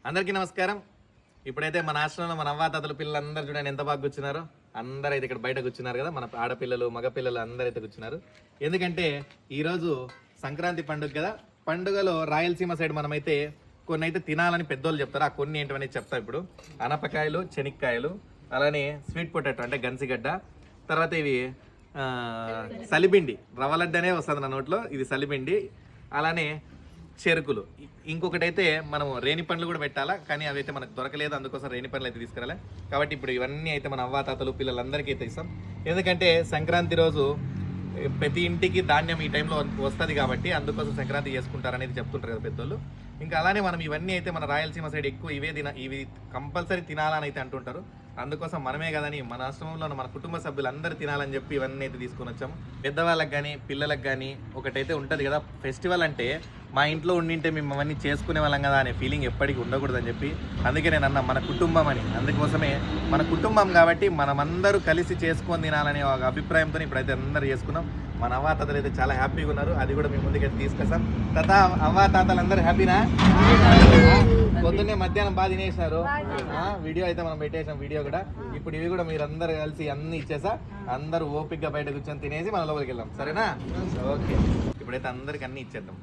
అందరికీ నమస్కారం. ఇప్పుడైతే మన ఆశ్రమంలో మన అవ్వాతాతలు పిల్లలందరూ చూడండి ఎంత బాగా కూర్చున్నారు. అందరూ అయితే ఇక్కడ బయట కూర్చున్నారు కదా, మన ఆడపిల్లలు మగపిల్లలు అందరూ అయితే కూర్చున్నారు. ఎందుకంటే ఈరోజు సంక్రాంతి పండుగ కదా. పండుగలో రాయలసీమ సైడ్ మనమైతే కొన్ని అయితే తినాలని పెద్దోళ్ళు చెప్తారు. ఆ కొన్ని ఏంటనేది చెప్తా. ఇప్పుడు అనపకాయలు, శనిక్కాయలు, అలానే స్వీట్ పొటాటో అంటే గన్సిగడ్డ, తర్వాత ఇవి సలిబిండి, రవ్వ లడ్డు అనే వస్తుంది నా నోట్లో, ఇది సలిబిండి, అలానే చెరుకులు. ఇంకొకటి అయితే మనం రేణి పండ్లు కూడా పెట్టాలా, కానీ అవి అయితే మనకు దొరకలేదు, అందుకోసం రేణి పండ్లు అయితే తీసుకురాలే. కాబట్టి ఇప్పుడు ఇవన్నీ అయితే మన అవ్వాతాతలు పిల్లలందరికీ అయితే ఇస్తాం. ఎందుకంటే సంక్రాంతి రోజు ప్రతి ఇంటికి ధాన్యం ఈ టైంలో వస్తుంది కాబట్టి అందుకోసం సంక్రాంతి చేసుకుంటారనేది చెప్తుంటారు కదా పెద్దోళ్ళు. ఇంకా అలానే మనం ఇవన్నీ అయితే మన రాయలసీమ సైడ్ ఎక్కువ ఇవి కంపల్సరీ తినాలని అయితే అంటుంటారు. అందుకోసం మనమే కదని మన ఆశ్రమంలో మన కుటుంబ సభ్యులందరూ తినాలని చెప్పి ఇవన్నీ అయితే తీసుకొని వచ్చాము. పెద్దవాళ్ళకి కానీ పిల్లలకు కానీ ఒకటైతే ఉంటుంది కదా, ఫెస్టివల్ అంటే మా ఇంట్లో ఉండింటే మేము అవన్నీ చేసుకునే వాళ్ళం కదా అనే ఫీలింగ్ ఎప్పటికీ ఉండకూడదని చెప్పి అందుకే నేను అన్న మన కుటుంబం అని. అందుకోసమే మన కుటుంబం కాబట్టి మనమందరూ కలిసి చేసుకొని తినాలనే ఒక అభిప్రాయంతో ఇప్పుడైతే అందరూ చేసుకున్నాం. మన అవ్వాతాతలు అయితే చాలా హ్యాపీగా ఉన్నారు. అది కూడా మేము ముందుకైతే తీసుకొస్తాం. తాత అవ్వాతాతలు అందరూ హ్యాపీనా? పొద్దున్నే మధ్యాహ్నం బాగా తినేసినారు. వీడియో అయితే మనం పెట్టేసాం వీడియో కూడా. ఇప్పుడు ఇవి కూడా మీరు అందరు కలిసి అన్ని ఇచ్చేసా అందరూ ఓపిక్గా బయట కూర్చొని తినేసి మన లోపలికి వెళ్దాం. సరేనా? ఓకే, ఇప్పుడైతే అందరికి అన్ని ఇచ్చేద్దాం.